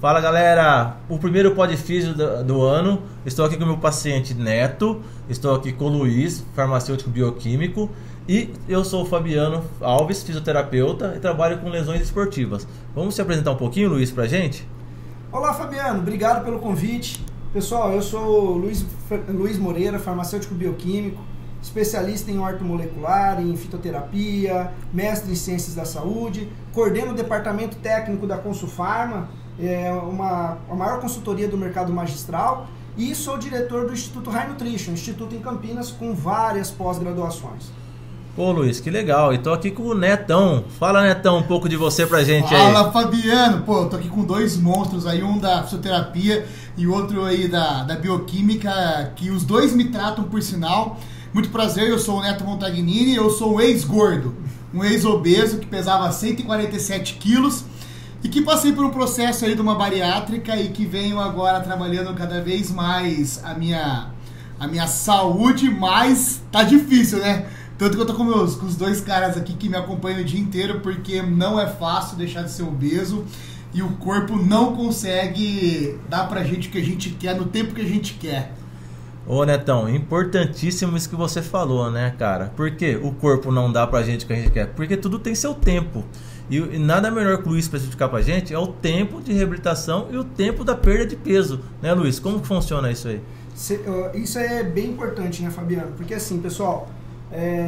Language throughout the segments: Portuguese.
Fala galera, o primeiro Podfísio do ano. Estou aqui com o meu paciente Neto, estou aqui com o Luiz, farmacêutico bioquímico, e eu sou o Fabiano Alves, fisioterapeuta e trabalho com lesões esportivas. Vamos se apresentar um pouquinho, Luiz, pra gente? Olá Fabiano, obrigado pelo convite. Pessoal, eu sou o Luiz Moreira, farmacêutico bioquímico, especialista em ortomolecular, em fitoterapia, mestre em ciências da saúde, coordeno o departamento técnico da Consulfarma, a maior consultoria do mercado magistral, e sou diretor do Instituto High Nutrition, instituto em Campinas, com várias pós-graduações. Pô, Luiz, que legal. E tô aqui com o Netão. Fala, Netão, um pouco de você pra gente aí. Fala, Fabiano. Pô, eu tô aqui com dois monstros aí, um da fisioterapia e outro aí da bioquímica, que os dois me tratam, por sinal. Muito prazer, eu sou o Neto Montagnini, eu sou um ex-gordo, um ex-obeso que pesava 147 quilos e que passei por um processo aí de uma bariátrica e que venho agora trabalhando cada vez mais a minha saúde, mas tá difícil, né? Tanto que eu tô com os dois caras aqui que me acompanham o dia inteiro, porque não é fácil deixar de ser obeso e o corpo não consegue dar pra gente o que a gente quer no tempo que a gente quer. Ô Netão, importantíssimo isso que você falou, né, cara? Por que o corpo não dá pra gente o que a gente quer? Porque tudo tem seu tempo. E nada melhor que o Luiz especificar pra gente é o tempo de reabilitação e o tempo da perda de peso, né, Luiz? Como que funciona isso aí? Isso é bem importante, né, Fabiano? Porque assim, pessoal,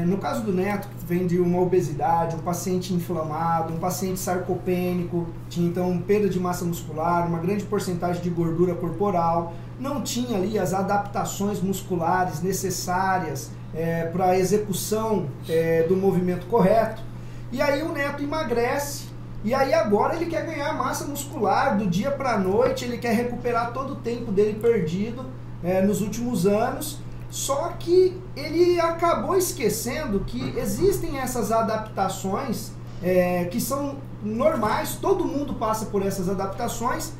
no caso do Neto, que vem de uma obesidade, um paciente inflamado, um paciente sarcopênico, tinha então perda de massa muscular, uma grande porcentagem de gordura corporal, não tinha ali as adaptações musculares necessárias para a execução do movimento correto. E aí o Neto emagrece, e aí agora ele quer ganhar massa muscular do dia para a noite, ele quer recuperar todo o tempo dele perdido nos últimos anos. Só que ele acabou esquecendo que existem essas adaptações que são normais, todo mundo passa por essas adaptações,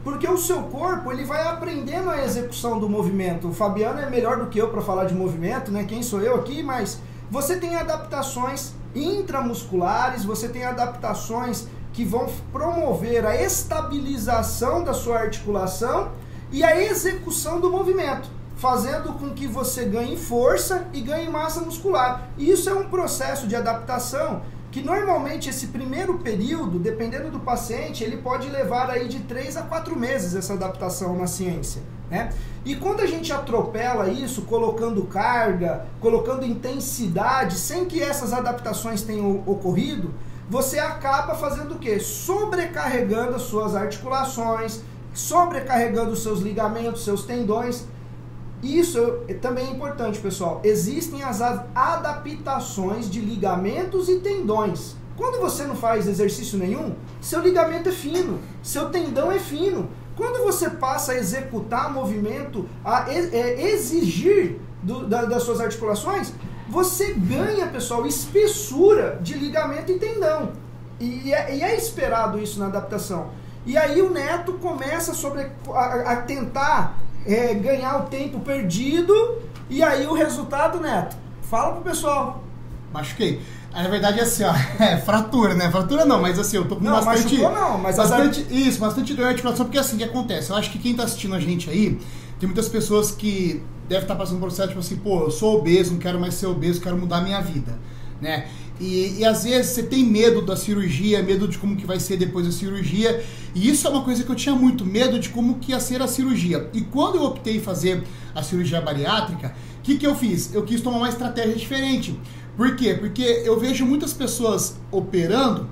porque o seu corpo ele vai aprendendo a execução do movimento. O Fabiano é melhor do que eu para falar de movimento, né? Quem sou eu aqui? Mas você tem adaptações intramusculares, você tem adaptações que vão promover a estabilização da sua articulação e a execução do movimento, fazendo com que você ganhe força e ganhe massa muscular. E isso é um processo de adaptação que normalmente esse primeiro período, dependendo do paciente, ele pode levar aí de 3 a 4 meses essa adaptação na ciência, né? E quando a gente atropela isso, colocando carga, colocando intensidade, sem que essas adaptações tenham ocorrido, você acaba fazendo o quê? Sobrecarregando as suas articulações, sobrecarregando os seus ligamentos, seus tendões. Isso também é importante, pessoal. Existem as adaptações de ligamentos e tendões. Quando você não faz exercício nenhum, seu ligamento é fino, seu tendão é fino. Quando você passa a executar movimento, a exigir das suas articulações, você ganha, pessoal, espessura de ligamento e tendão. E é esperado isso na adaptação. E aí o Neto começa a tentar ganhar o tempo perdido, e aí o resultado, Neto, fala pro pessoal. Machuquei. Na verdade é assim, ó, fratura, né? Fratura não, mas assim, eu tô com bastante... Machucou não, mas... bastante dor de articulação, porque assim, o que acontece? Eu acho que quem tá assistindo a gente aí, tem muitas pessoas que devem estar passando por um processo, tipo assim, pô, eu sou obeso, não quero mais ser obeso, quero mudar a minha vida, né? E às vezes você tem medo da cirurgia, medo de como que vai ser depois da cirurgia, e isso é uma coisa que eu tinha muito medo de como que ia ser a cirurgia. E quando eu optei em fazer a cirurgia bariátrica, o que eu fiz? Eu quis tomar uma estratégia diferente. Por quê? Porque eu vejo muitas pessoas operando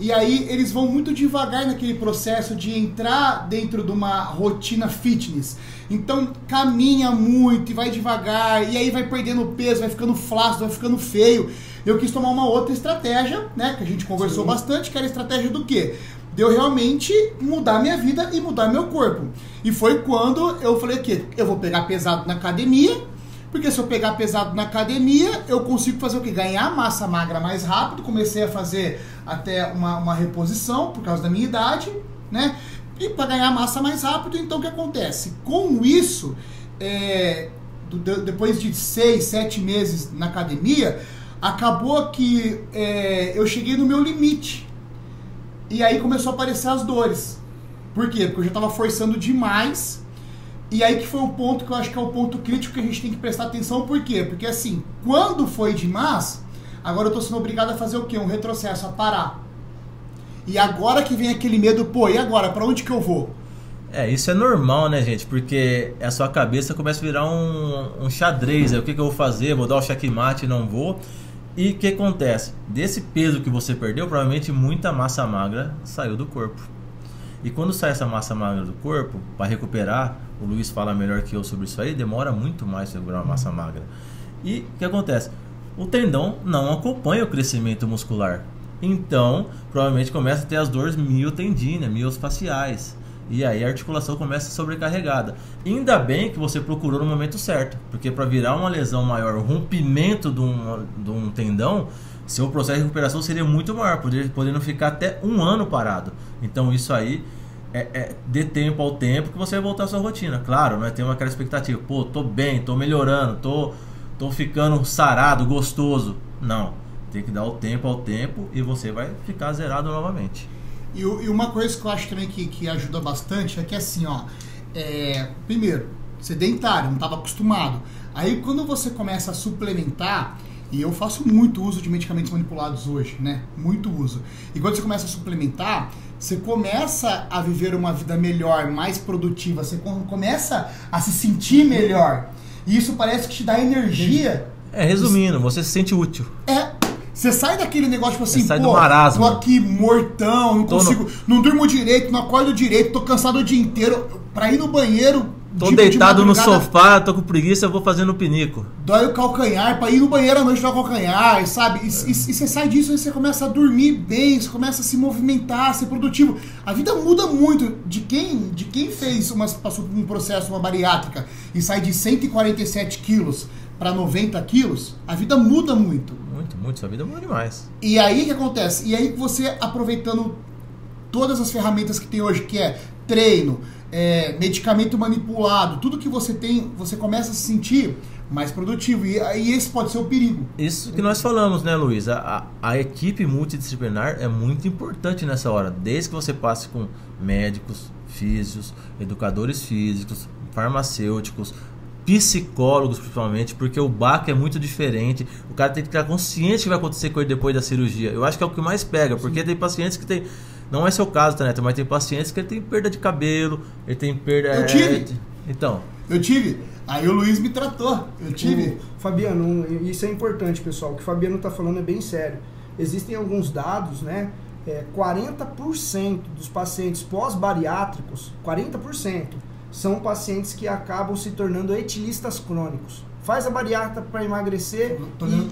e aí eles vão muito devagar naquele processo de entrar dentro de uma rotina fitness. Então caminha muito e vai devagar, e aí vai perdendo peso, vai ficando flácido, vai ficando feio. Eu quis tomar uma outra estratégia, né, que a gente conversou bastante, que era a estratégia do quê? De eu realmente mudar minha vida e mudar meu corpo. E foi quando eu falei que eu vou pegar pesado na academia, porque se eu pegar pesado na academia, eu consigo fazer o quê? Ganhar massa magra mais rápido. Comecei a fazer até uma reposição por causa da minha idade, né? E para ganhar massa mais rápido, então o que acontece? Com isso, depois de 6, 7 meses na academia, acabou que eu cheguei no meu limite. E aí começou a aparecer as dores. Por quê? Porque eu já estava forçando demais. E aí que foi o ponto que eu acho que é o ponto crítico que a gente tem que prestar atenção. Por quê? Porque assim, quando foi demais, agora eu tô sendo obrigado a fazer o quê? Um retrocesso, a parar. E agora que vem aquele medo, pô, e agora? Pra onde que eu vou? Isso é normal, né, gente? Porque a sua cabeça começa a virar um xadrez. O que eu vou fazer? Vou dar o checkmate, não vou. E o que acontece? Desse peso que você perdeu, provavelmente muita massa magra saiu do corpo. E quando sai essa massa magra do corpo, para recuperar, o Luiz fala melhor que eu sobre isso aí, demora muito mais para recuperar uma massa magra. E o que acontece? O tendão não acompanha o crescimento muscular. Então, provavelmente começa a ter as dores miotendíneas, miofasciais. E aí a articulação começa sobrecarregada. Ainda bem que você procurou no momento certo, porque para virar uma lesão maior, o rompimento de um tendão, seu processo de recuperação seria muito maior, podendo ficar até 1 ano parado. Então isso aí dê tempo ao tempo que você vai voltar à sua rotina. Claro, não é ter aquela expectativa, pô, tô bem, tô melhorando, tô ficando sarado, gostoso. Não, tem que dar o tempo ao tempo e você vai ficar zerado novamente. E uma coisa que eu acho também que ajuda bastante é que assim, ó, primeiro, sedentário, não estava acostumado. Aí quando você começa a suplementar, e eu faço muito uso de medicamentos manipulados hoje, né? Muito uso. E quando você começa a suplementar, você começa a viver uma vida melhor, mais produtiva, você começa a se sentir melhor. E isso parece que te dá energia. Resumindo, você se sente útil. Você sai daquele negócio tipo assim, pô, tô aqui mortão, não consigo, não durmo direito, não acordo direito, tô cansado o dia inteiro. Pra ir no banheiro, tô deitado no sofá, tô com preguiça, eu vou fazendo o pinico. Dói o calcanhar, pra ir no banheiro à noite dói o calcanhar, sabe? E você sai disso e você começa a dormir bem, você começa a se movimentar, a ser produtivo. A vida muda muito de quem passou por um processo, uma bariátrica, e sai de 147 quilos para 90 quilos, a vida muda muito. Muito, sua vida muda demais. E aí o que acontece? E aí você aproveitando todas as ferramentas que tem hoje, que é treino, medicamento manipulado, tudo que você tem, você começa a se sentir mais produtivo. E esse pode ser o perigo. Isso que nós falamos, né, Luiz? A equipe multidisciplinar é muito importante nessa hora. Desde que você passe com médicos, físicos, educadores físicos, farmacêuticos, psicólogos principalmente, porque o baque é muito diferente. O cara tem que estar consciente que vai acontecer com ele depois da cirurgia. Eu acho que é o que mais pega, porque Tem pacientes que tem, não é seu caso, tá, Neto, mas tem pacientes que ele tem perda de cabelo, ele tem perda... Eu tive. Então. Eu tive. Aí o Luiz me tratou. Eu tive. Fabiano, isso é importante, pessoal. O que o Fabiano está falando é bem sério. Existem alguns dados, né? 40% dos pacientes pós-bariátricos, 40%, são pacientes que acabam se tornando etilistas crônicos. Faz a bariátrica para emagrecer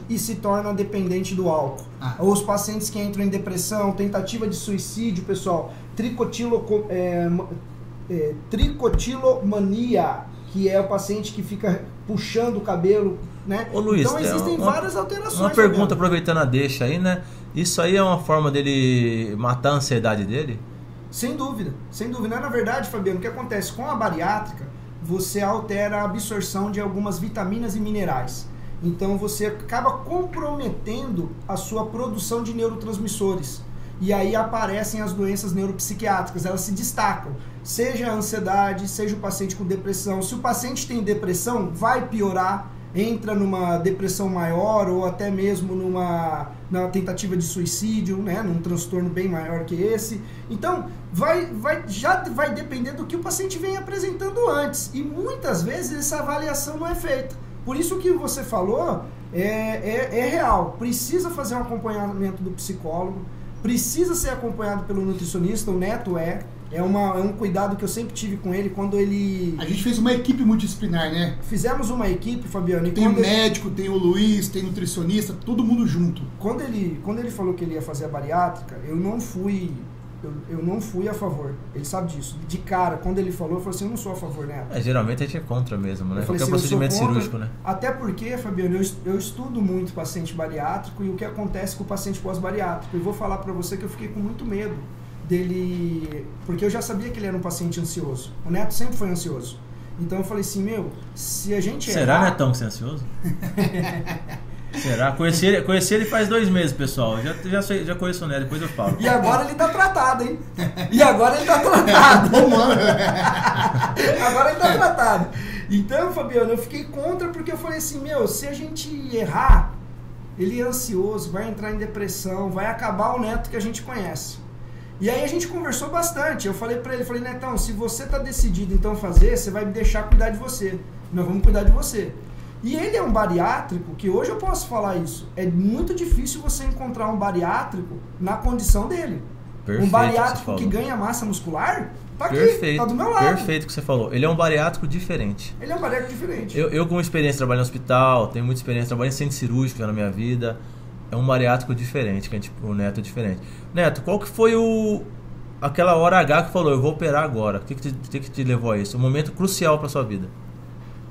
e se torna dependente do álcool. Ou os pacientes que entram em depressão, tentativa de suicídio, pessoal, tricotilomania, que é o paciente que fica puxando o cabelo, né? Ô, Luiz, então existem várias alterações. Uma pergunta, aproveitando a deixa aí, né? Isso aí é uma forma dele matar a ansiedade dele? Sem dúvida, sem dúvida. Na verdade, Fabiano, o que acontece com a bariátrica, você altera a absorção de algumas vitaminas e minerais. Então você acaba comprometendo a sua produção de neurotransmissores. E aí aparecem as doenças neuropsiquiátricas, elas se destacam. Seja a ansiedade, seja o paciente com depressão. Se o paciente tem depressão, vai piorar, entra numa depressão maior ou até mesmo numa tentativa de suicídio, né, num transtorno bem maior que esse. Então, já vai depender do que o paciente vem apresentando antes. E muitas vezes essa avaliação não é feita. Por isso que você falou é real. Precisa fazer um acompanhamento do psicólogo, precisa ser acompanhado pelo nutricionista, o Neto é um cuidado que eu sempre tive com ele quando ele... A gente fez uma equipe multidisciplinar, né? Fizemos uma equipe, Fabiano. E tem o médico, tem o Luiz, tem nutricionista, todo mundo junto. Quando ele falou que ele ia fazer a bariátrica, eu não fui a favor. Ele sabe disso. De cara, quando ele falou, eu falei assim, eu não sou a favor, né? Geralmente a gente é contra mesmo, né? Qualquer assim, procedimento cirúrgico, né? Até porque, Fabiano, eu estudo muito paciente bariátrico e o que acontece com o paciente pós-bariátrico. E vou falar pra você que eu fiquei com muito medo dele, porque eu já sabia que ele era um paciente ansioso. O Neto sempre foi ansioso. Então eu falei assim, se a gente Será, Netão, que você é ansioso? Será? Conheci ele faz 2 meses, pessoal. Já conheço o Neto, depois eu falo. E agora ele tá tratado, hein? Agora ele tá tratado. Então, Fabiano, eu fiquei contra porque eu falei assim, se a gente errar, ele é ansioso, vai entrar em depressão, vai acabar o Neto que a gente conhece. E aí a gente conversou bastante. Eu falei pra ele, Netão, se você tá decidido então fazer, você vai me deixar cuidar de você. Nós vamos cuidar de você. E ele é um bariátrico, que hoje eu posso falar isso. É muito difícil você encontrar um bariátrico na condição dele. Perfeito, um bariátrico que ganha massa muscular, tá aqui, perfeito, tá do meu lado. Perfeito o que você falou. Ele é um bariátrico diferente. Ele é um bariátrico diferente. Eu com experiência trabalhando no hospital, tenho muita experiência trabalhando em centro cirúrgico na minha vida. É um bariátrico diferente, o Neto é diferente. Neto, qual que foi aquela hora H que falou, eu vou operar agora? O que te levou a isso? Um momento crucial pra sua vida.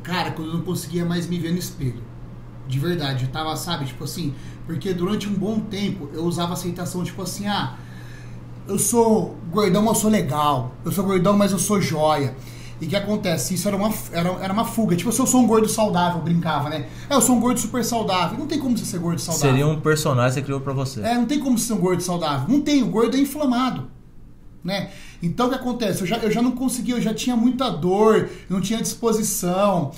Cara, quando eu não conseguia mais me ver no espelho. De verdade, eu tava, sabe, tipo assim, porque durante um bom tempo eu usava a aceitação, tipo assim, eu sou gordão, mas eu sou legal. Eu sou gordão, mas eu sou joia. E o que acontece? Isso era uma fuga. Tipo, se eu sou um gordo saudável, eu brincava, né? Eu sou um gordo super saudável. Não tem como você ser gordo saudável. Seria um personagem que você criou pra você. Não tem como você ser um gordo saudável. Não tem, o gordo é inflamado, né? Então o que acontece? Eu já não conseguia, eu já tinha muita dor, não tinha disposição,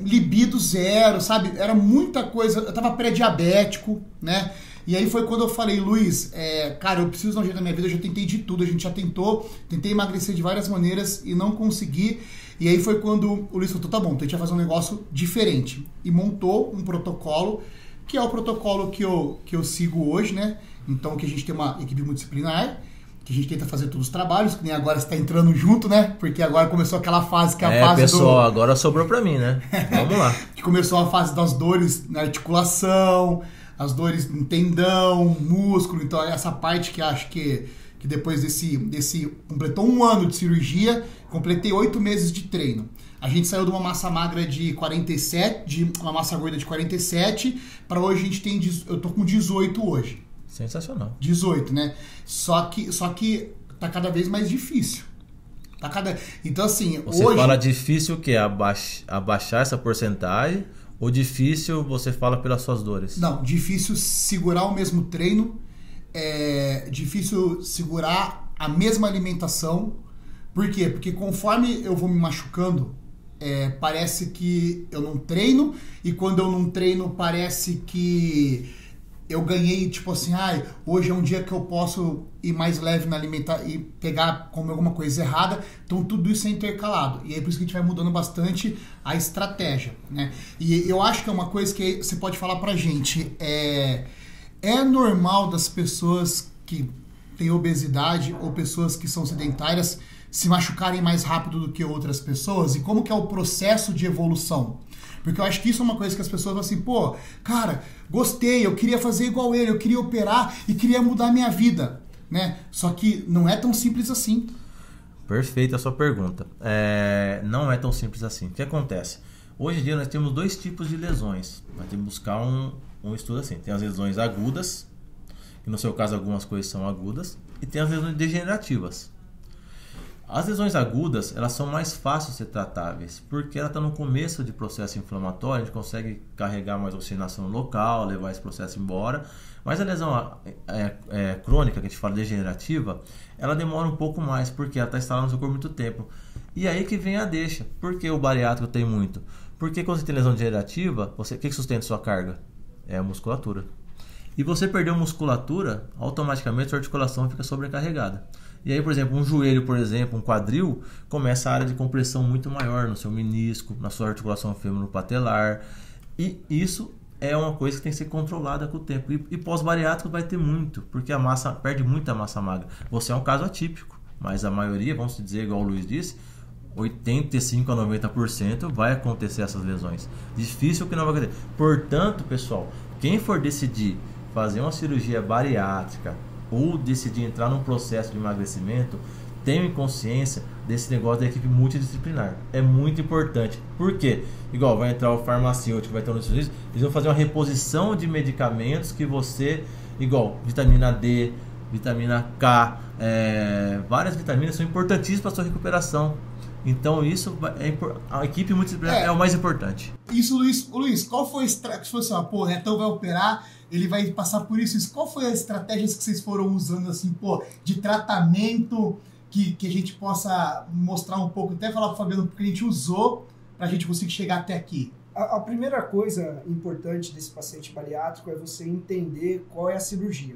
libido zero, sabe? Era muita coisa, eu tava pré-diabético, né? E aí foi quando eu falei, Luiz, cara, eu preciso dar um jeito na minha vida, eu já tentei de tudo, a gente já tentei emagrecer de várias maneiras e não consegui. E aí foi quando o Luiz falou, tá bom, então a gente vai fazer um negócio diferente. E montou um protocolo, que é o protocolo que eu sigo hoje, né? Então que a gente tem uma equipe multidisciplinar, que a gente tenta fazer todos os trabalhos, que nem agora você tá entrando junto, né? Porque agora começou aquela fase que é a fase pessoal, agora sobrou pra mim, né? Vamos lá. Que começou a fase das dores na articulação, as dores no tendão, músculo, então essa parte que acho que depois desse completou 1 ano de cirurgia, completei 8 meses de treino. A gente saiu de uma massa magra de 47, de uma massa gorda de 47, para hoje a gente tem, eu tô com 18 hoje. Sensacional. 18, né? Só que tá cada vez mais difícil. Então assim, você hoje... fala difícil o quê? Abaixar essa porcentagem? Ou difícil você fala pelas suas dores? Não, difícil segurar o mesmo treino, difícil segurar a mesma alimentação. Por quê? Porque conforme eu vou me machucando, parece que eu não treino, e quando eu não treino parece que eu ganhei, tipo assim, hoje é um dia que eu posso ir mais leve na alimentação e comer alguma coisa errada. Então tudo isso é intercalado. E aí por isso que a gente vai mudando bastante a estratégia, né? E eu acho que é uma coisa que você pode falar pra gente. É normal das pessoas que têm obesidade ou pessoas que são sedentárias se machucarem mais rápido do que outras pessoas? E como que é o processo de evolução? Porque eu acho que isso é uma coisa que as pessoas vão assim, pô, cara, gostei, eu queria fazer igual ele, eu queria operar e queria mudar a minha vida, né? Só que não é tão simples assim. Perfeita a sua pergunta. Não é tão simples assim. O que acontece? Hoje em dia nós temos 2 tipos de lesões. Nós temos que buscar um estudo assim. Tem as lesões agudas, que no seu caso algumas coisas são agudas, e tem as lesões degenerativas. As lesões agudas, elas são mais fáceis de ser tratáveis, porque ela está no começo de processo inflamatório, a gente consegue carregar mais oxigenação local, levar esse processo embora. Mas a lesão crônica, que a gente fala degenerativa, ela demora um pouco mais, porque ela está instalada no seu corpo muito tempo. E aí que vem a deixa. Por que o bariátrico tem muito? Porque quando você tem lesão degenerativa, o que sustenta sua carga? É a musculatura. E você perdeu musculatura, automaticamente sua articulação fica sobrecarregada. E aí, por exemplo, um joelho, por exemplo, um quadril, começa a área de compressão muito maior no seu menisco, na sua articulação femoro-patelar. E isso é uma coisa que tem que ser controlada com o tempo. E pós-bariátrico vai ter muito, porque a massa perde muita massa magra. Você é um caso atípico, mas a maioria, vamos dizer, igual o Luiz disse, 85% a 90% vai acontecer essas lesões. Difícil que não vai acontecer. Portanto, pessoal, quem for decidir fazer uma cirurgia bariátrica ou decidir entrar num processo de emagrecimento, tenham consciência desse negócio da equipe multidisciplinar. É muito importante. Por quê? Igual vai entrar o farmacêutico, vai ter um nutricionista, eles vão fazer uma reposição de medicamentos que você, igual vitamina D, vitamina K, várias vitaminas são importantíssimas para a sua recuperação. Então isso a equipe multidisciplinar é o mais importante. Isso, Luiz, qual foi a estratégia? Se fosse pô, o Netão vai operar, ele vai passar por isso. Qual foi a estratégia que vocês foram usando, assim, pô, de tratamento que a gente possa mostrar um pouco, até falar pro Fabiano, porque a gente usou pra gente conseguir chegar até aqui? A primeira coisa importante desse paciente bariátrico é você entender qual é a cirurgia.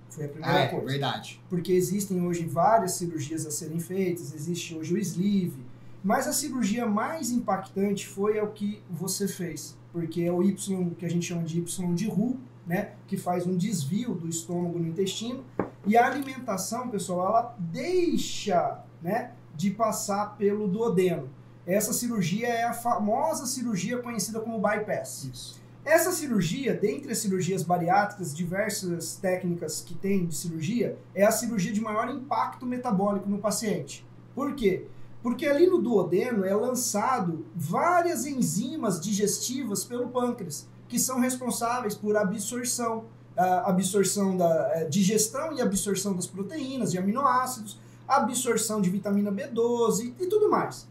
Foi a primeira coisa. Verdade. Porque existem hoje várias cirurgias a serem feitas, existe hoje o sleeve, mas a cirurgia mais impactante foi o que você fez, porque é o Y, que a gente chama de Y de Roux, né, que faz um desvio do estômago no intestino, e a alimentação, pessoal, ela deixa, né, de passar pelo duodeno. Essa cirurgia é a famosa cirurgia conhecida como bypass. Isso. Essa cirurgia, dentre as cirurgias bariátricas, diversas técnicas que tem de cirurgia, é a cirurgia de maior impacto metabólico no paciente. Por quê? Porque ali no duodeno é lançado várias enzimas digestivas pelo pâncreas, que são responsáveis por absorção da digestão e absorção das proteínas, de aminoácidos, absorção de vitamina B12 e tudo mais.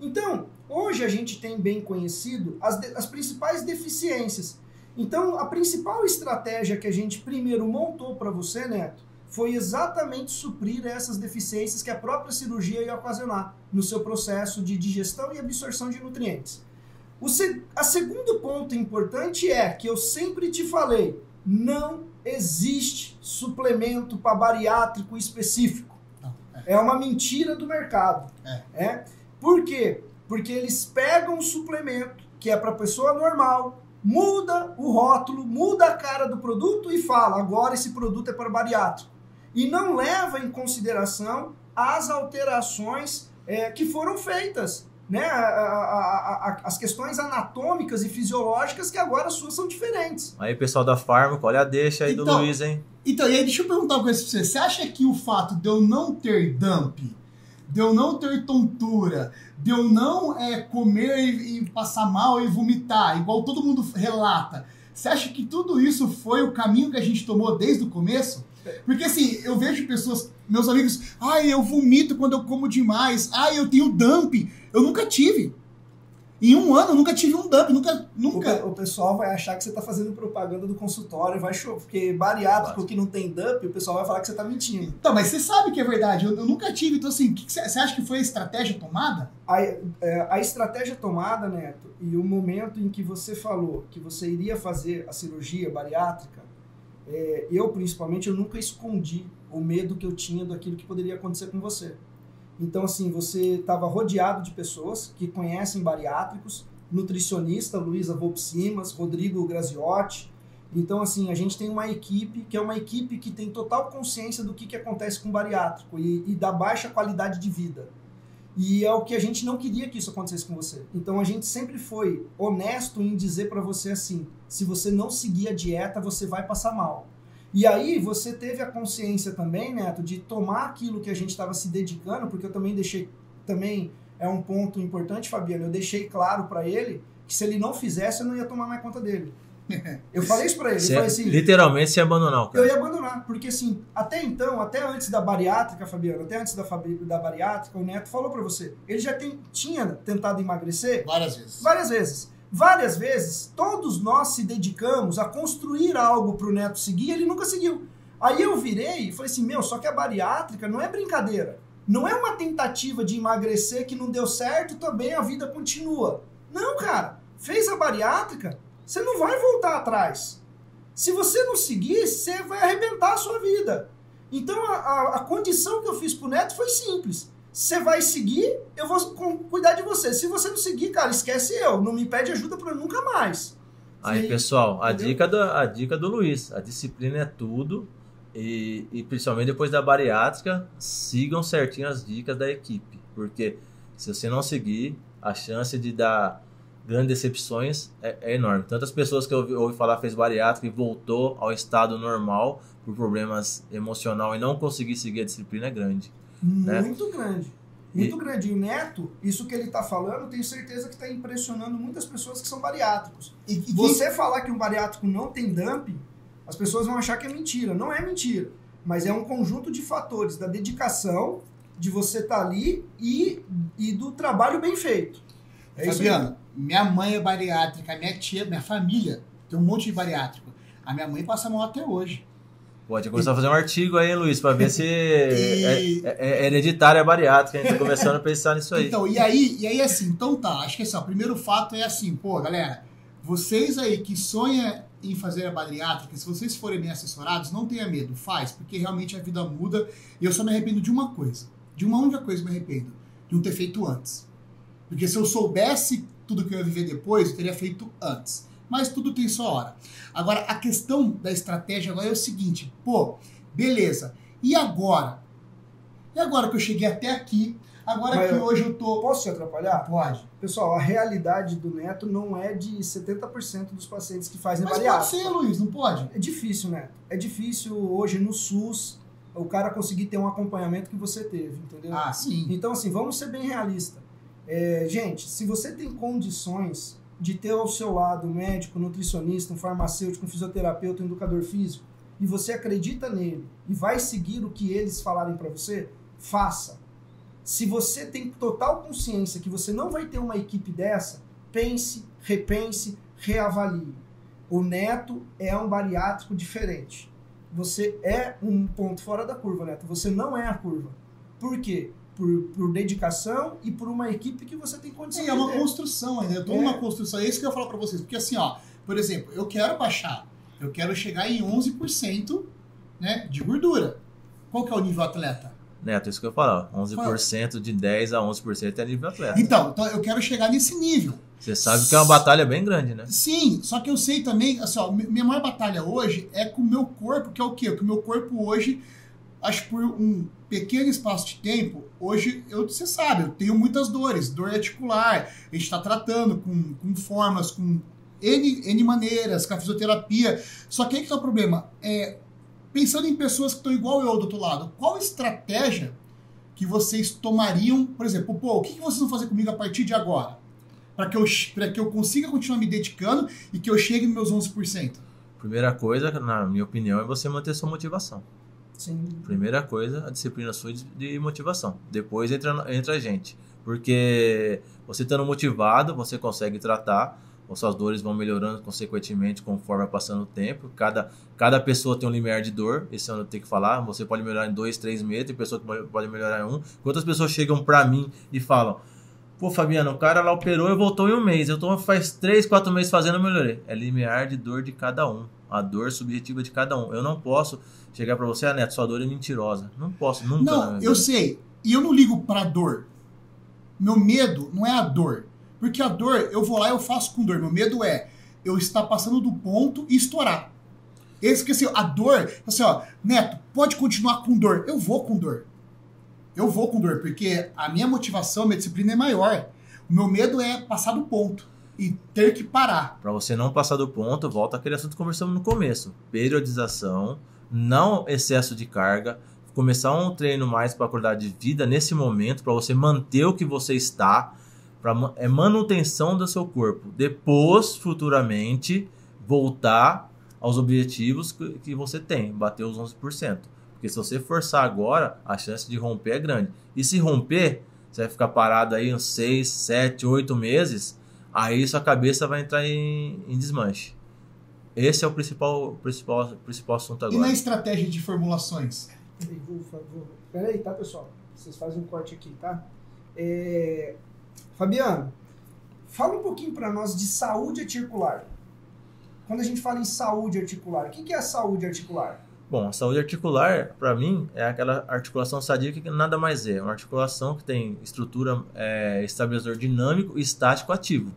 Então, hoje a gente tem bem conhecido as principais deficiências. Então, a principal estratégia que a gente primeiro montou para você, Neto, foi exatamente suprir essas deficiências que a própria cirurgia ia ocasionar no seu processo de digestão e absorção de nutrientes. O segundo ponto importante é que eu sempre te falei, não existe suplemento para bariátrico específico. É uma mentira do mercado. Por quê? Porque eles pegam um suplemento que é para pessoa normal, muda o rótulo, muda a cara do produto e fala, agora esse produto é para bariátrico. E não leva em consideração as alterações que foram feitas, né? As questões anatômicas e fisiológicas que agora suas são diferentes. Aí, pessoal da Fármaco, olha a deixa aí do Luiz, hein? Então, e aí deixa eu perguntar uma coisa pra você. Você acha que o fato de eu não ter dump, de eu não ter tontura, de eu não comer e passar mal e vomitar, igual todo mundo relata, você acha que tudo isso foi o caminho que a gente tomou desde o começo? Porque assim, eu vejo pessoas, meus amigos, eu vomito quando eu como demais, eu tenho dump, eu nunca tive. Em um ano eu nunca tive um dump, nunca. O pessoal vai achar que você está fazendo propaganda do consultório, vai chover, porque bariátrico que não tem dump, o pessoal vai falar que você está mentindo. Então, mas você sabe que é verdade, eu nunca tive, então assim, você acha que foi a estratégia tomada? A estratégia tomada, Neto, e o momento em que você falou que você iria fazer a cirurgia bariátrica, eu principalmente, eu nunca escondi o medo que eu tinha daquilo que poderia acontecer com você. Então, assim, você estava rodeado de pessoas que conhecem bariátricos, nutricionista, Luísa Volpsimas, Rodrigo Graziotti. Então, assim, a gente tem uma equipe que é uma equipe que tem total consciência do que acontece com o bariátrico e da baixa qualidade de vida. E é o que a gente não queria que isso acontecesse com você. Então, a gente sempre foi honesto em dizer para você assim, se você não seguir a dieta, você vai passar mal. E aí você teve a consciência também, Neto, de tomar aquilo que a gente estava se dedicando, porque eu também deixei, também é um ponto importante, Fabiano, eu deixei claro para ele que se ele não fizesse, eu não ia tomar mais conta dele. Eu falei isso para ele. Eu falei assim, literalmente se abandonar, cara. Eu ia abandonar, porque assim, até então, até antes da bariátrica, Fabiano, até antes da bariátrica, o Neto falou para você, ele já tinha tentado emagrecer? Várias vezes. Várias vezes. Várias vezes, todos nós se dedicamos a construir algo para o Neto seguir, ele nunca seguiu. Aí eu virei e falei assim, só que a bariátrica não é brincadeira. Não é uma tentativa de emagrecer que não deu certo, também a vida continua. Não, cara, fez a bariátrica, você não vai voltar atrás. Se você não seguir, você vai arrebentar a sua vida. Então a condição que eu fiz pro Neto foi simples. Você vai seguir, eu vou cuidar de você. Se você não seguir, cara, esquece eu. Não me pede ajuda pra nunca mais. Aí, pessoal, a dica do Luiz. A disciplina é tudo. E principalmente depois da bariátrica, sigam certinho as dicas da equipe. Porque se você não seguir, a chance de dar grandes decepções é enorme. Tantas pessoas que eu ouvi falar fez bariátrica e voltou ao estado normal por problemas emocionais e não conseguir seguir a disciplina é grande. Muito grande. Muito grande. E o Neto, isso que ele está falando, tenho certeza que está impressionando muitas pessoas que são bariátricos. E você falar que um bariátrico não tem dump, as pessoas vão achar que é mentira. Não é mentira. Mas é um conjunto de fatores da dedicação, de você estar ali e e do trabalho bem feito. É isso aí. Fabiano, minha mãe é bariátrica, minha tia, minha família tem um monte de bariátrico. A minha mãe passa mal até hoje. Pode começar a fazer um artigo aí, Luiz, pra ver se é hereditária a bariátrica. A gente tá começando a pensar nisso aí. Então, e aí assim, então tá, acho que assim, ó, o primeiro fato é assim, pô, galera, vocês aí que sonham em fazer a bariátrica, se vocês forem bem assessorados, não tenha medo, faz, porque realmente a vida muda e eu só me arrependo de uma coisa, de uma única coisa eu me arrependo, de não ter feito antes. Porque se eu soubesse tudo que eu ia viver depois, eu teria feito antes. Mas tudo tem sua hora. Agora, a questão da estratégia agora é o seguinte, pô, beleza, e agora? E agora que eu cheguei até aqui, agora que hoje eu tô... Posso te atrapalhar? Pode. Pessoal, a realidade do Neto não é de 70% dos pacientes que fazem Mas bariátrica. pode ser, Luiz, não pode? É difícil, Neto. É difícil hoje no SUS o cara conseguir ter um acompanhamento que você teve, entendeu? Ah, sim. Então, assim, vamos ser bem realistas. Gente, se você tem condições de ter ao seu lado um médico, um nutricionista, um farmacêutico, um fisioterapeuta, um educador físico, e você acredita nele e vai seguir o que eles falarem para você, faça. Se você tem total consciência que você não vai ter uma equipe dessa, pense, repense, reavalie. O Neto é um bariátrico diferente. Você é um ponto fora da curva, Neto. Você não é a curva. Por quê? Por dedicação e por uma equipe que você tem condição de ter. É uma construção ainda. Eu tô numa construção. É isso que eu ia falar pra vocês. Porque assim, ó, por exemplo, eu quero baixar. Eu quero chegar em 11%, né, de gordura. Qual que é o nível atleta? Neto, isso que eu falo. 11% de 10 a 11% é nível atleta. Então eu quero chegar nesse nível. Você sabe que é uma batalha bem grande, né? Sim, só que eu sei também, assim, ó, minha maior batalha hoje é com o meu corpo, que é o quê? Que o meu corpo hoje, acho que por um pequeno espaço de tempo, hoje, você sabe, eu tenho muitas dores, dor articular, a gente está tratando com formas, com N maneiras, com a fisioterapia, só que aí que tá o problema, pensando em pessoas que estão igual eu do outro lado, qual estratégia que vocês tomariam, por exemplo, pô, o que vocês vão fazer comigo a partir de agora? Para que eu consiga continuar me dedicando e que eu chegue nos meus 11%? Primeira coisa, na minha opinião, é você manter sua motivação. Sim. Primeira coisa, a disciplina sua de motivação. Depois entra a gente. Porque você estando motivado, você consegue tratar, as suas dores vão melhorando consequentemente conforme vai passando o tempo. Cada pessoa tem um limiar de dor, esse eu tenho que falar. Você pode melhorar em 2, 3 meses, tem pessoa que pode melhorar em 1. Quantas pessoas chegam pra mim e falam: pô, Fabiano, o cara lá operou e voltou em 1 mês. Eu tô faz 3, 4 meses fazendo, eu melhorei. É limiar de dor de cada um. A dor subjetiva de cada um. Eu não posso chegar pra você, Neto, sua dor é mentirosa. Não posso, nunca. Não, eu sei. E eu não ligo pra dor. Meu medo não é a dor. Porque a dor, eu vou lá e eu faço com dor. Meu medo é eu estar passando do ponto e estourar. Esse que assim, a dor, assim, ó, Neto, pode continuar com dor. Eu vou com dor. Eu vou com dor, porque a minha motivação, a minha disciplina é maior. O meu medo é passar do ponto e ter que parar. Para você não passar do ponto, volta àquele assunto que conversamos no começo. Periodização, não excesso de carga, começar um treino mais para qualidade de vida nesse momento, para você manter o que você está, é manutenção do seu corpo. Depois, futuramente, voltar aos objetivos que você tem, bater os 11%. Porque se você forçar agora, a chance de romper é grande. E se romper, você vai ficar parado aí uns 6, 7, 8 meses, aí sua cabeça vai entrar em desmanche. Esse é o principal assunto agora. E na estratégia de formulações? Peraí, tá, pessoal? Vocês fazem um corte aqui, tá? Fabiano, fala um pouquinho para nós de saúde articular. Quando a gente fala em saúde articular, o que é a saúde articular? Bom, a saúde articular, para mim, é aquela articulação sadia que nada mais é. Uma articulação que tem estrutura, estabilizador dinâmico e estático ativo.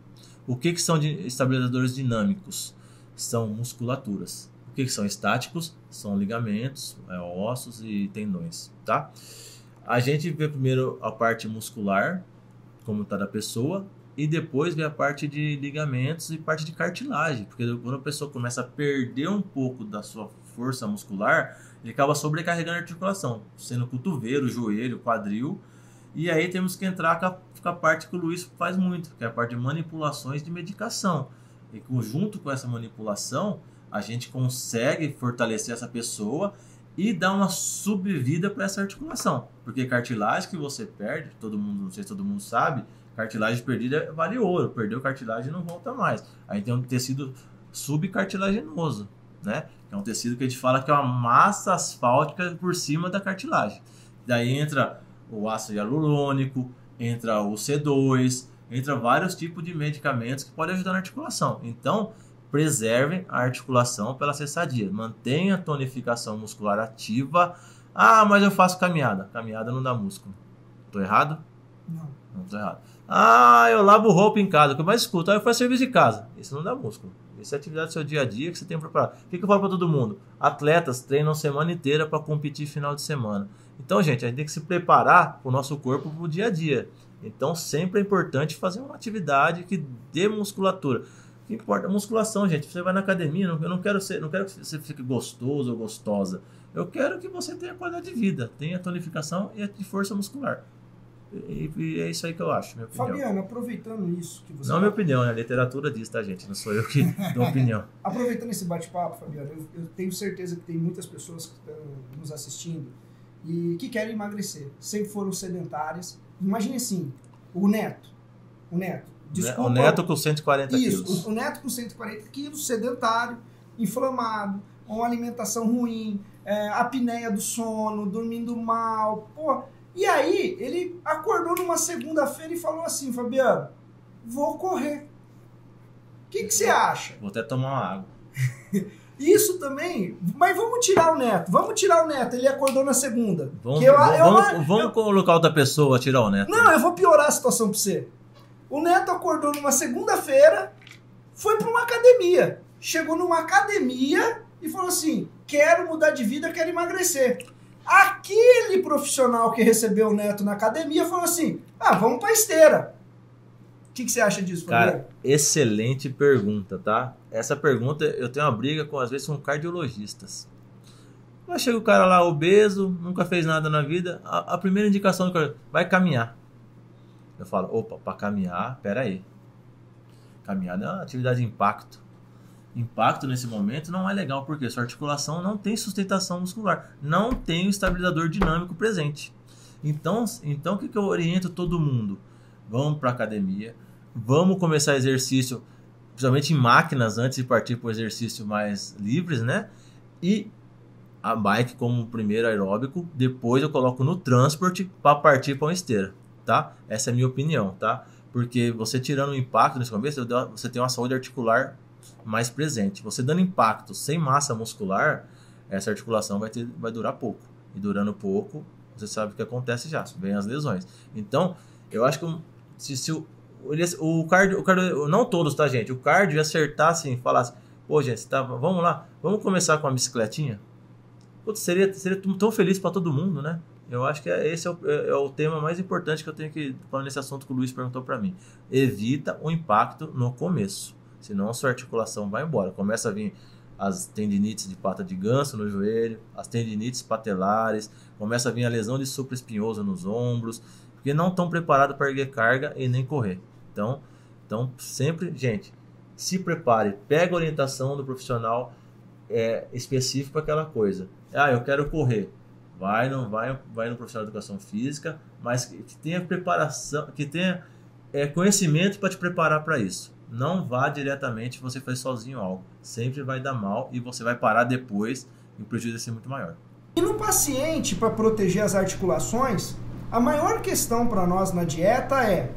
O que são estabilizadores dinâmicos? São musculaturas. O que são estáticos? São ligamentos, ossos e tendões, tá? A gente vê primeiro a parte muscular, como está da pessoa, e depois vê a parte de ligamentos e parte de cartilagem. Porque quando a pessoa começa a perder um pouco da sua força muscular, ele acaba sobrecarregando a articulação, sendo cotovelo, joelho, quadril. E aí temos que entrar com a parte que o Luiz faz muito, que é a parte de manipulações de medicação. E junto com essa manipulação, a gente consegue fortalecer essa pessoa e dar uma sobrevida para essa articulação. Porque cartilagem que você perde, todo mundo, não sei se todo mundo sabe, cartilagem perdida vale ouro. Perdeu cartilagem não volta mais. Aí tem um tecido subcartilaginoso, né? É um tecido que a gente fala que é uma massa asfáltica por cima da cartilagem. Daí entra o ácido hialurônico, entra o C2, entra vários tipos de medicamentos que podem ajudar na articulação. Então, preservem a articulação para ela ser sadia. Mantenha a tonificação muscular ativa. Ah, mas eu faço caminhada. Caminhada não dá músculo. Tô errado? Não tô errado. Ah, eu lavo roupa em casa. O que eu mais escuto? Ah, eu faço serviço de casa. Isso não dá músculo. Isso é atividade do seu dia a dia que você tem preparado. O que eu falo para todo mundo? Atletas treinam semana inteira para competir final de semana. Então, gente, a gente tem que se preparar para o nosso corpo para o dia a dia. Então, sempre é importante fazer uma atividade que dê musculatura. O que importa? Musculação, gente. Você vai na academia, eu não quero que você fique gostoso ou gostosa. Eu quero que você tenha qualidade de vida, tenha tonificação e de força muscular. E é isso aí que eu acho, minha opinião. Fabiano, aproveitando isso que você... Não é minha opinião, a literatura diz, tá, gente? Não sou eu que dou opinião. Aproveitando esse bate-papo, Fabiano, eu tenho certeza que tem muitas pessoas que estão nos assistindo e que querem emagrecer. Sempre foram sedentárias. Imagine assim, o Neto. Desculpa, o Neto com 140 quilos. Isso, o Neto com 140 quilos, sedentário, inflamado, uma alimentação ruim, apneia do sono, dormindo mal, pô. E aí, ele acordou numa segunda-feira e falou assim, Fabiano, vou correr. O que você acha? Vou até tomar uma água. Isso também, mas vamos tirar o Neto, ele acordou na segunda. Vamos colocar outra pessoa a tirar o Neto. Não, eu vou piorar a situação pra você. O Neto acordou numa segunda-feira, foi pra uma academia. Chegou numa academia e falou assim, quero mudar de vida, quero emagrecer. Aquele profissional que recebeu o Neto na academia falou assim, vamos pra esteira. O que você acha disso, Fabiano? Cara, excelente pergunta, tá? Essa pergunta, eu tenho uma briga às vezes com cardiologistas. Mas chega o cara lá obeso, nunca fez nada na vida, a primeira indicação do cara, vai caminhar. Eu falo, opa, para caminhar, peraí. Caminhada é uma atividade de impacto. Impacto nesse momento não é legal, porque sua articulação não tem sustentação muscular, não tem o estabilizador dinâmico presente. Então o que eu oriento todo mundo? Vamos para academia, vamos começar exercício, principalmente em máquinas, antes de partir para o exercício mais livres, né? E a bike como primeiro aeróbico, depois eu coloco no transporte para partir para uma esteira, tá? Essa é a minha opinião, tá? Porque você tirando o impacto nesse começo, você tem uma saúde articular mais presente. Você dando impacto sem massa muscular, essa articulação vai durar pouco. E durando pouco, você sabe o que acontece já, vem as lesões. Então, eu acho que o cardio, não todos, tá, gente? O cardio acertasse e falasse, pô, gente, vamos lá, vamos começar com uma bicicletinha? Putz, seria tão feliz para todo mundo, né? Eu acho que esse é o tema mais importante que eu tenho que falar nesse assunto que o Luiz perguntou para mim. Evita o impacto no começo, senão a sua articulação vai embora. Começa a vir as tendinites de pata de ganso no joelho, as tendinites patelares, começa a vir a lesão de supraespinhoso nos ombros, porque não estão preparados para erguer carga e nem correr. Então sempre, gente, se prepare, pega a orientação do profissional específico para aquela coisa. Eu quero correr. Vai no profissional de educação física, mas que tenha preparação, que tenha conhecimento para te preparar para isso. Não vá diretamente você faz sozinho algo. Sempre vai dar mal e você vai parar depois e o prejuízo vai ser muito maior. E no paciente, para proteger as articulações, a maior questão para nós na dieta é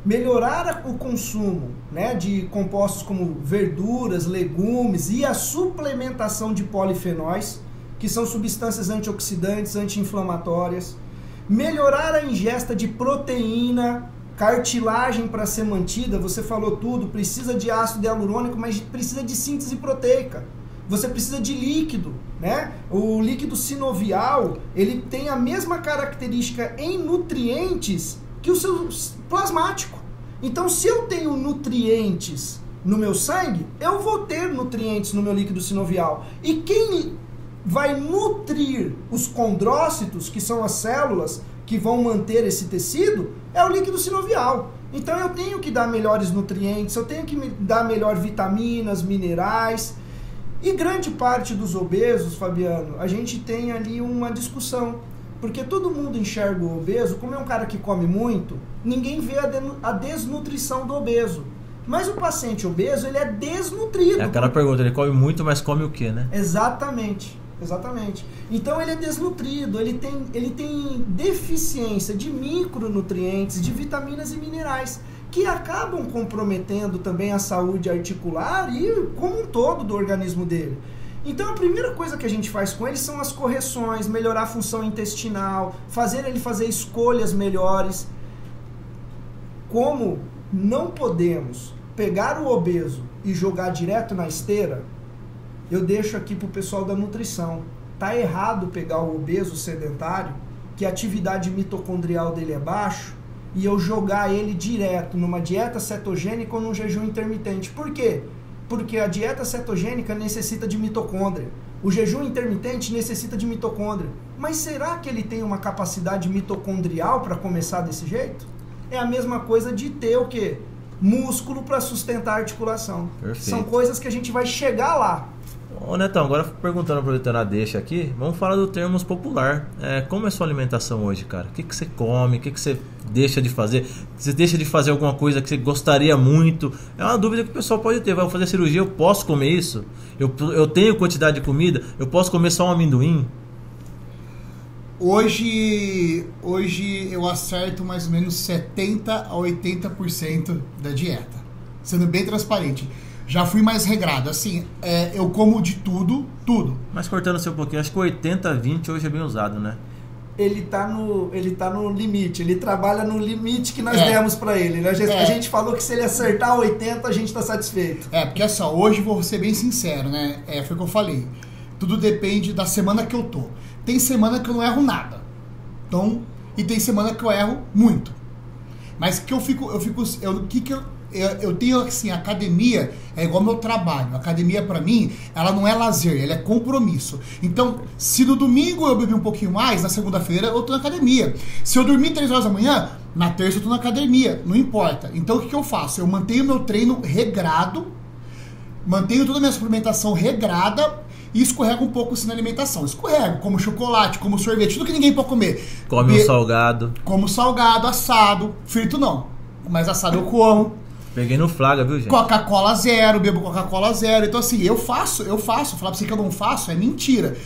melhorar o consumo, né, de compostos como verduras, legumes e a suplementação de polifenóis, que são substâncias antioxidantes, anti-inflamatórias. Melhorar a ingesta de proteína, cartilagem para ser mantida, você falou tudo, precisa de ácido hialurônico, mas precisa de síntese proteica. Você precisa de líquido, né? O líquido sinovial, ele tem a mesma característica em nutrientes que o seu plasmático. Então, se eu tenho nutrientes no meu sangue, eu vou ter nutrientes no meu líquido sinovial. E quem vai nutrir os condrócitos, que são as células que vão manter esse tecido, é o líquido sinovial. Então eu tenho que dar melhores nutrientes, eu tenho que dar melhor vitaminas, minerais. E grande parte dos obesos, Fabiano, a gente tem ali uma discussão. Porque todo mundo enxerga o obeso, como é um cara que come muito, ninguém vê a desnutrição do obeso. Mas o paciente obeso, ele é desnutrido. É aquela pergunta, ele come muito, mas come o quê, né? Exatamente. Então ele é desnutrido, ele tem deficiência de micronutrientes, de vitaminas e minerais, que acabam comprometendo também a saúde articular e como um todo do organismo dele. Então a primeira coisa que a gente faz com ele são as correções, melhorar a função intestinal, fazer ele fazer escolhas melhores. Como não podemos pegar o obeso e jogar direto na esteira, eu deixo aqui pro pessoal da nutrição. Tá errado pegar o obeso sedentário, que a atividade mitocondrial dele é baixo, e eu jogar ele direto numa dieta cetogênica ou num jejum intermitente. Por quê? Porque a dieta cetogênica necessita de mitocôndria. O jejum intermitente necessita de mitocôndria. Mas será que ele tem uma capacidade mitocondrial para começar desse jeito? É a mesma coisa de ter o quê? Músculo para sustentar a articulação. Perfeito. São coisas que a gente vai chegar lá. Ô Netão, agora perguntando, aproveitando a deixa aqui, vamos falar do termos popular. Como é a sua alimentação hoje, cara? O que você come? O que você deixa de fazer? Você deixa de fazer alguma coisa que você gostaria muito? É uma dúvida que o pessoal pode ter. Vai fazer cirurgia, eu posso comer isso? Eu tenho quantidade de comida? Eu posso comer só um amendoim? Hoje eu acerto mais ou menos 70% a 80% da dieta. Sendo bem transparente. Já fui mais regrado, assim, eu como de tudo. Mas cortando seu pouquinho, acho que 80-20 hoje é bem usado, né? Ele tá no limite, ele trabalha no limite que nós demos pra ele, né? A gente falou que se ele acertar 80, a gente tá satisfeito. Porque assim, hoje vou ser bem sincero, né? Foi o que eu falei. Tudo depende da semana que eu tô. Tem semana que eu não erro nada. Então, e tem semana que eu erro muito. Mas que eu tenho assim, academia é igual meu trabalho. A academia pra mim, ela não é lazer, ela é compromisso. Então, se no domingo eu bebi um pouquinho mais, na segunda-feira eu tô na academia. Se eu dormir 3 horas da manhã, na terça eu tô na academia, não importa. Então o que eu faço? Eu mantenho meu treino regrado, mantenho toda a minha suplementação regrada e escorrego um pouco assim na alimentação. Escorrego, como chocolate, como sorvete, tudo que ninguém pode comer. Come um salgado. Como salgado, assado, frito não. Mas assado eu como. Peguei no flaga, viu, gente? Coca-Cola zero, bebo Coca-Cola zero. Então, assim, eu faço. Falar pra você que eu não faço é mentira.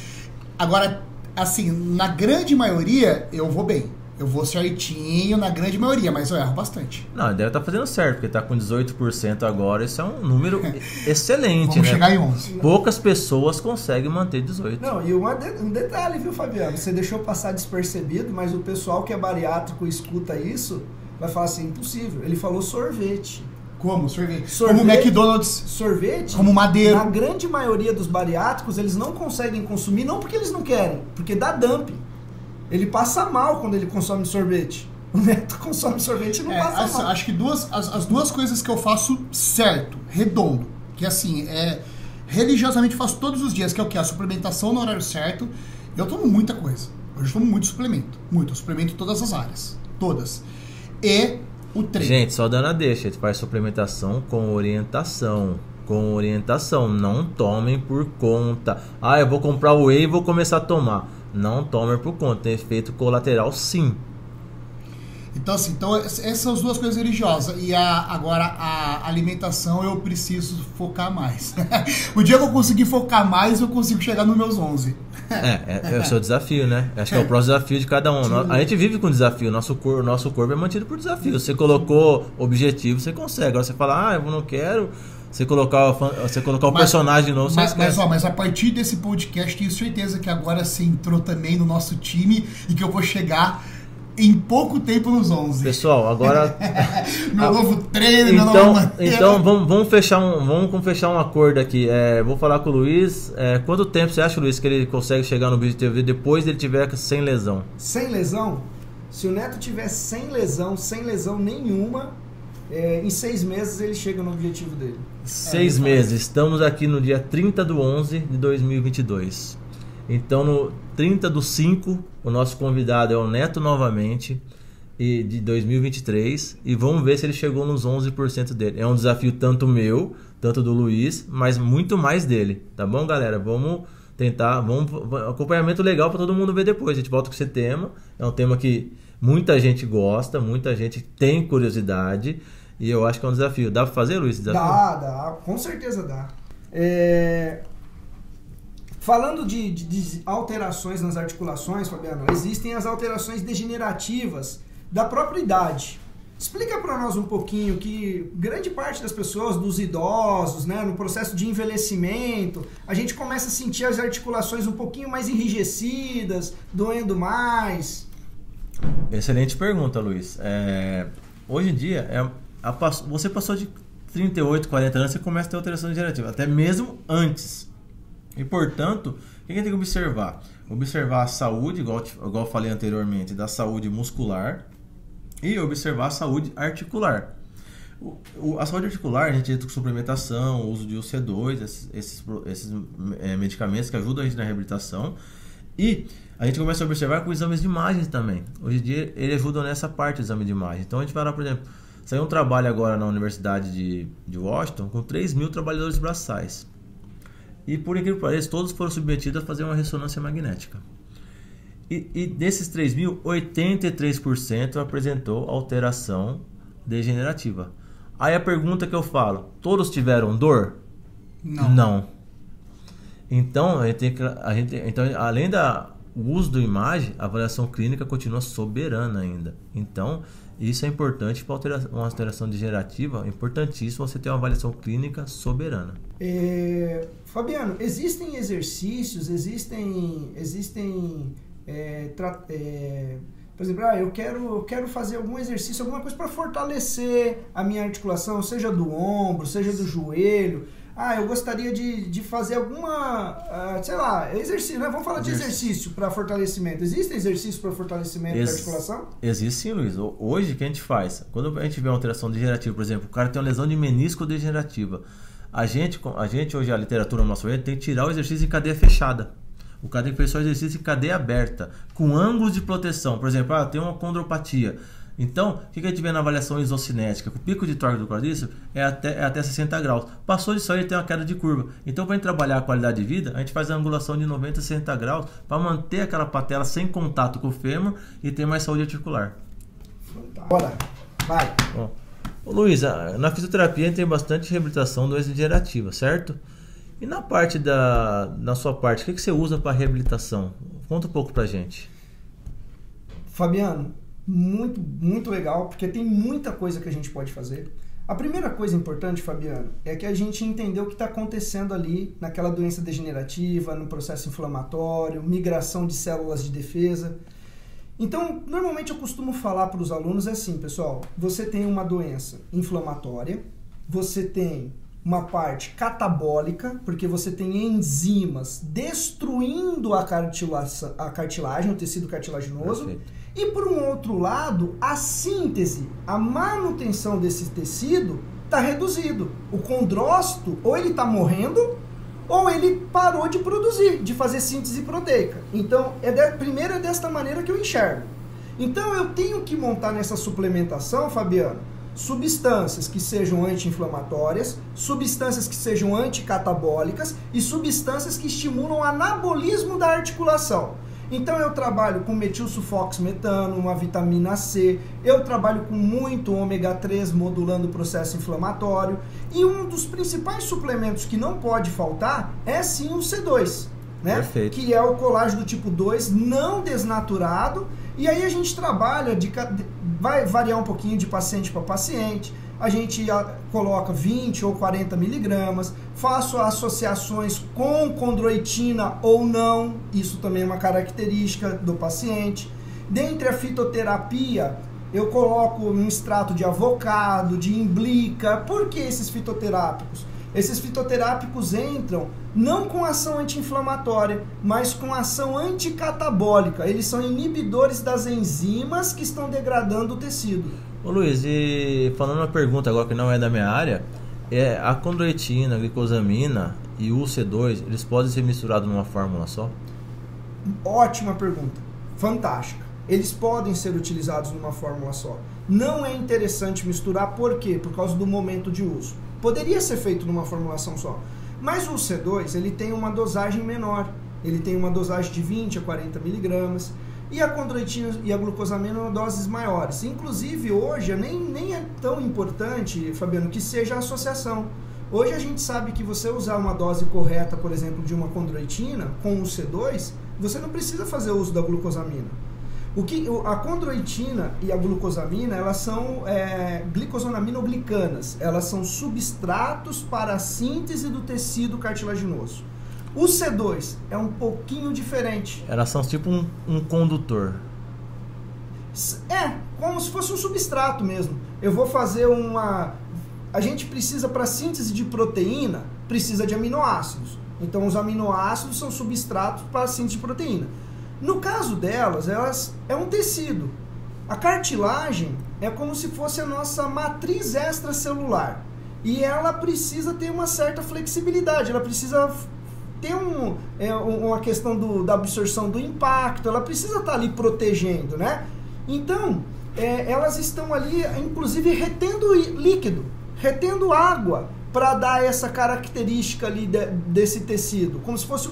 Agora, assim, na grande maioria, eu vou bem. Eu vou certinho na grande maioria, mas eu erro bastante. Não, deve estar fazendo certo, porque tá com 18% agora. Isso é um número excelente, Vamos né? chegar em 11. Poucas pessoas conseguem manter 18%. Não, e um detalhe, viu, Fabiano? Você deixou passar despercebido, mas o pessoal que é bariátrico e escuta isso vai falar assim, impossível. Ele falou sorvete. Como? Sorvete. Como McDonald's. Sorvete. Como Madeira. Na grande maioria dos bariátricos, eles não conseguem consumir, não porque eles não querem, porque dá dump. Ele passa mal quando ele consome sorvete. O Neto consome sorvete e não passa mal. Acho que as duas coisas que eu faço certo, redondo, que assim, religiosamente faço todos os dias, que é o que? A suplementação no horário certo. Eu tomo muita coisa. Hoje eu tomo muito suplemento. Muito. Eu suplemento em todas as áreas. Todas. E o treino. Gente, só dando a deixa, faz suplementação com orientação. Com orientação. Não tomem por conta. Eu vou comprar o whey e vou começar a tomar. Não tomem por conta. Tem efeito colateral, sim. Então, assim, essas são as duas coisas religiosas. E agora, a alimentação, eu preciso focar mais. O dia que eu conseguir focar mais, eu consigo chegar nos meus 11. É o seu desafio, né? Acho que é o próximo desafio de cada um. Sim. A gente vive com desafio. Nosso corpo é mantido por desafio. Você colocou objetivo, você consegue. Agora você fala, eu não quero. Você colocar o personagem novo, você esquece. Mas a partir desse podcast, tenho certeza que agora você entrou também no nosso time e que eu vou chegar em pouco tempo nos 11. Pessoal, agora... meu novo treino, minha nova maneira. Então, vamos fechar um acordo aqui. Vou falar com o Luiz. Quanto tempo você acha, Luiz, que ele consegue chegar no objetivo depois de ele tiver sem lesão? Sem lesão? Se o Neto tiver sem lesão nenhuma, em 6 meses ele chega no objetivo dele. 6 meses. Estamos aqui no dia 30/11/2022. Então, no 30/5, o nosso convidado é o Neto novamente. de 2023 e vamos ver se ele chegou nos 11% dele. É um desafio tanto meu, tanto do Luiz, mas muito mais dele, tá bom, galera? Vamos tentar, acompanhamento legal para todo mundo ver depois. A gente volta com esse tema, é um tema que muita gente gosta, muita gente tem curiosidade e eu acho que é um desafio. Dá para fazer, Luiz, esse desafio? Dá, com certeza dá. Falando de alterações nas articulações, Fabiano, existem as alterações degenerativas da própria idade. Explica para nós um pouquinho que grande parte das pessoas, dos idosos, né, no processo de envelhecimento, a gente começa a sentir as articulações um pouquinho mais enrijecidas, doendo mais. Excelente pergunta, Luiz. Hoje em dia, você passou de 38, 40 anos, você começa a ter alteração degenerativa, até mesmo antes. E, portanto, o que a gente tem que observar? Observar a saúde, igual eu falei anteriormente, da saúde muscular e observar a saúde articular. A saúde articular, a gente entra com suplementação, o uso de UC2, esses medicamentos que ajudam a gente na reabilitação. E a gente começa a observar com exames de imagem também. Hoje em dia, ele ajuda nessa parte do exame de imagem. Então, a gente vai lá, por exemplo, saiu um trabalho agora na Universidade de Washington com 3.000 trabalhadores braçais. E por incrível que pareça, todos foram submetidos a fazer uma ressonância magnética. E desses 3.000, 83% apresentou alteração degenerativa. Aí a pergunta que eu falo, todos tiveram dor? Não. Então, além do uso da imagem, a avaliação clínica continua soberana ainda. Então, isso é importante para uma alteração degenerativa, é importantíssimo você ter uma avaliação clínica soberana. Fabiano, existem exercícios, por exemplo, eu quero fazer algum exercício, alguma coisa para fortalecer a minha articulação, seja do ombro, seja do joelho. Eu gostaria de fazer alguma, exercício, né? Vamos falar de exercício para fortalecimento. Existem exercícios para fortalecimento da articulação? Existe sim, Luiz. Hoje, o que a gente faz? Quando a gente vê uma alteração degenerativa, por exemplo, o cara tem uma lesão de menisco degenerativa, a gente hoje, a literatura no nosso meio, tem que tirar o exercício em cadeia fechada. O cara tem que fazer só exercício em cadeia aberta, com ângulos de proteção. Por exemplo, tem uma condropatia. Então, o que a gente vê na avaliação isocinética? O pico de torque do quadríceps é até 60 graus. Passou disso aí, ele tem uma queda de curva. Então, para a gente trabalhar a qualidade de vida, a gente faz a angulação de 90 a 60 graus para manter aquela patela sem contato com o fêmur e ter mais saúde articular. Bora, vai. Bom, Luiz, na fisioterapia a gente tem bastante reabilitação doença degenerativa, certo? E na sua parte, o que você usa para reabilitação? Conta um pouco pra gente. Fabiano, muito, muito legal, porque tem muita coisa que a gente pode fazer. A primeira coisa importante, Fabiano, é que a gente entendeu o que está acontecendo ali naquela doença degenerativa, no processo inflamatório, migração de células de defesa. Então, normalmente eu costumo falar para os alunos assim, pessoal, você tem uma doença inflamatória, você tem uma parte catabólica, porque você tem enzimas destruindo a cartilagem, o tecido cartilaginoso. Perfeito. E por um outro lado, a síntese, a manutenção desse tecido está reduzido. O condrócito, ou ele está morrendo, ou ele parou de produzir, de fazer síntese proteica. Então, primeiro é desta maneira que eu enxergo. Então, eu tenho que montar nessa suplementação, Fabiano, substâncias que sejam anti-inflamatórias, substâncias que sejam anticatabólicas e substâncias que estimulam o anabolismo da articulação. Então eu trabalho com metilsulfoxmetano, uma vitamina C, eu trabalho com muito ômega 3 modulando o processo inflamatório e um dos principais suplementos que não pode faltar é sim o C2, né? Perfeito. Que é o colágeno do tipo 2 não desnaturado, e aí a gente trabalha, vai variar um pouquinho de paciente para paciente, a gente coloca 20 ou 40 miligramas, faço associações com condroitina ou não, isso também é uma característica do paciente. Dentre a fitoterapia, eu coloco um extrato de avocado, de imblica. Por que esses fitoterápicos? Esses fitoterápicos entram não com ação anti-inflamatória, mas com ação anticatabólica. Eles são inibidores das enzimas que estão degradando o tecido. Ô Luiz, e falando uma pergunta agora que não é da minha área, a condroitina, a glicosamina e o UC2, eles podem ser misturados numa fórmula só? Ótima pergunta, fantástica. eles podem ser utilizados numa fórmula só. Não é interessante misturar, por quê? Por causa do momento de uso. Poderia ser feito numa formulação só, mas o C2 ele tem uma dosagem menor, ele tem uma dosagem de 20 a 40 miligramas, e a condroitina e a glucosamina doses maiores. Inclusive hoje nem é tão importante, Fabiano, que seja a associação. Hoje a gente sabe que você usar uma dose correta, por exemplo, de uma condroitina com o C2, você não precisa fazer uso da glucosamina. A condroitina e a glucosamina, elas são glicosanaminoglicanas. Elas são substratos para a síntese do tecido cartilaginoso. O C2 é um pouquinho diferente. Elas são tipo um condutor. Como se fosse um substrato mesmo. Eu vou fazer uma... A gente precisa, para síntese de proteína, precisa de aminoácidos. Então, os aminoácidos são substratos para a síntese de proteína. No caso delas, é um tecido. A cartilagem é como se fosse a nossa matriz extracelular. E ela precisa ter uma certa flexibilidade, ela precisa ter uma questão da absorção do impacto, ela precisa estar ali protegendo, né? Então, elas estão ali, inclusive, retendo líquido, retendo água, para dar essa característica ali desse tecido, como se fosse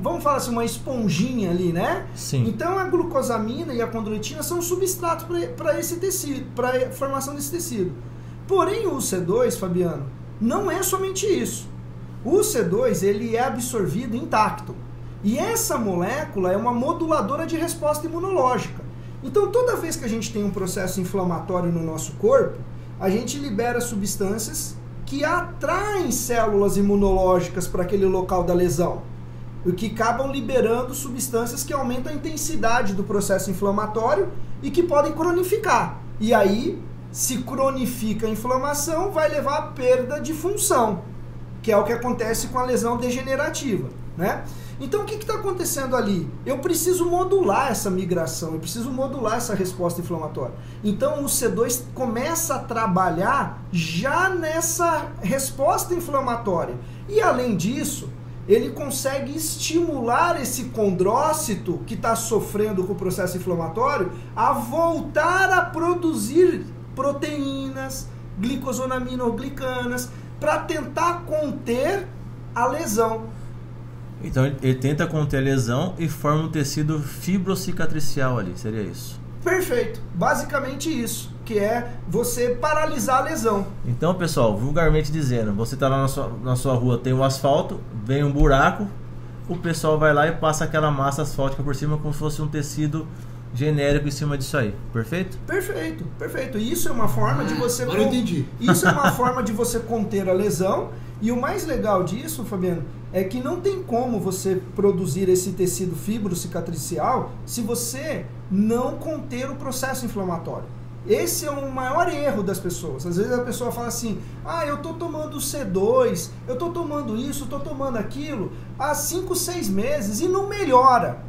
vamos falar assim, uma esponjinha ali, né? Sim. Então a glucosamina e a condroitina são substratos para esse tecido, para a formação desse tecido. Porém o C2, Fabiano, não é somente isso. O C2 ele é absorvido intacto. E essa molécula é uma moduladora de resposta imunológica. Então toda vez que a gente tem um processo inflamatório no nosso corpo, a gente libera substâncias que atraem células imunológicas para aquele local da lesão, o que acabam liberando substâncias que aumentam a intensidade do processo inflamatório e que podem cronificar. E aí, se cronifica a inflamação, vai levar à perda de função, que é o que acontece com a lesão degenerativa, né? Então, o que está acontecendo ali? Eu preciso modular essa migração, eu preciso modular essa resposta inflamatória. Então, o C2 começa a trabalhar já nessa resposta inflamatória. E, além disso, ele consegue estimular esse condrócito que está sofrendo com o processo inflamatório a voltar a produzir proteínas, glicosanaminoglicanas, para tentar conter a lesão. Então ele tenta conter a lesão e forma um tecido fibrocicatricial ali, seria isso? Perfeito, basicamente isso, que é você paralisar a lesão. Então, pessoal, vulgarmente dizendo, você está lá na sua rua, tem um asfalto, vem um buraco, o pessoal vai lá e passa aquela massa asfáltica por cima como se fosse um tecido genérico em cima disso aí, perfeito? Perfeito, perfeito. E isso é uma forma de você... Agora eu entendi. Isso é uma forma de você conter a lesão. E o mais legal disso, Fabiano, é que não tem como você produzir esse tecido fibrocicatricial se você não conter o processo inflamatório. Esse é o maior erro das pessoas. Às vezes a pessoa fala assim, eu tô tomando C2, eu tô tomando isso, eu tô tomando aquilo há 5, 6 meses e não melhora.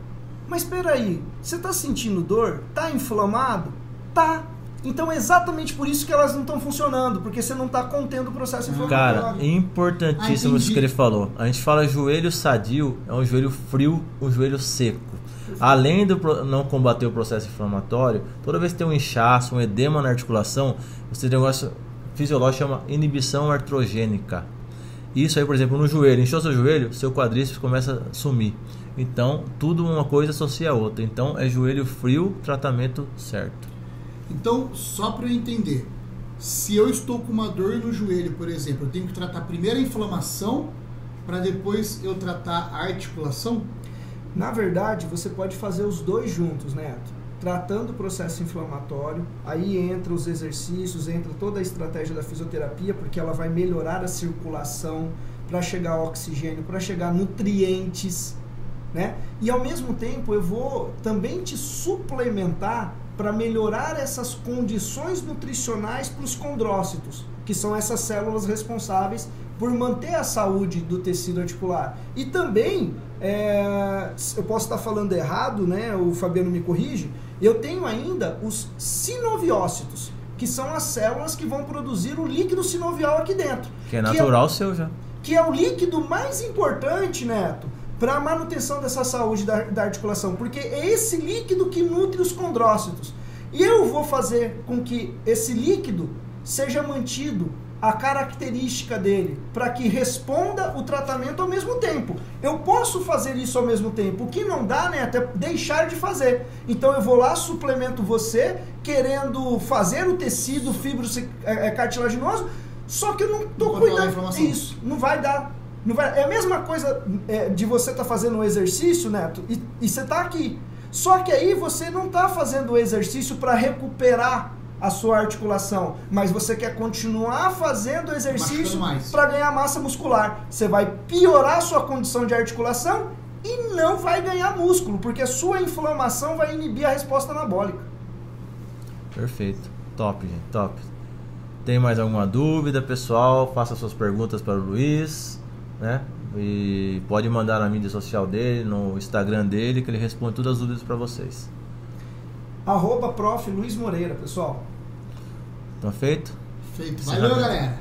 Mas espera aí, você está sentindo dor? Está inflamado? Tá. Então é exatamente por isso que elas não estão funcionando, porque você não está contendo o processo inflamatório. Cara, importantíssimo isso que ele falou. A gente fala joelho sadio, é um joelho frio, um joelho seco. Além de não combater o processo inflamatório, toda vez que tem um inchaço, um edema na articulação, você tem um negócio fisiológico que chama inibição artrogênica. Isso aí, por exemplo, no joelho, inchou seu joelho, seu quadríceps começa a sumir. Então, tudo uma coisa associa a outra. Então, é joelho frio, tratamento certo. Então, só para eu entender, se eu estou com uma dor no joelho, por exemplo, eu tenho que tratar primeiro a inflamação para depois eu tratar a articulação? Na verdade, você pode fazer os dois juntos, Neto. Tratando o processo inflamatório, aí entra os exercícios, entra toda a estratégia da fisioterapia, porque ela vai melhorar a circulação para chegar oxigênio, para chegar nutrientes, né? E ao mesmo tempo eu vou também te suplementar para melhorar essas condições nutricionais para os condrócitos, que são essas células responsáveis por manter a saúde do tecido articular. E também, eu posso estar falando errado, né? O Fabiano me corrige, eu tenho ainda os sinoviócitos, que são as células que vão produzir o líquido sinovial aqui dentro. Que é natural seu já. Que é o líquido mais importante, Neto, para a manutenção dessa saúde da articulação, porque é esse líquido que nutre os condrócitos. E eu vou fazer com que esse líquido seja mantido, a característica dele, para que responda o tratamento ao mesmo tempo. Eu posso fazer isso ao mesmo tempo. O que não dá, né, até deixar de fazer. Então eu vou lá, suplemento você, querendo fazer o tecido fibrocartilaginoso, só que eu não estou cuidando disso. Não vai dar. Não vai. É a mesma coisa de você estar fazendo um exercício, Neto, e você está aqui. Só que aí você não está fazendo o exercício para recuperar a sua articulação, mas você quer continuar fazendo o exercício para ganhar massa muscular. Você vai piorar a sua condição de articulação e não vai ganhar músculo, porque a sua inflamação vai inibir a resposta anabólica. Perfeito. Top, gente. Top. Tem mais alguma dúvida, pessoal? Faça suas perguntas para o Luiz, né? E pode mandar na mídia social dele, no Instagram dele, que ele responde todas as dúvidas para vocês. @Prof. Luiz Moreira, pessoal. Tá feito? Feito. Valeu, galera.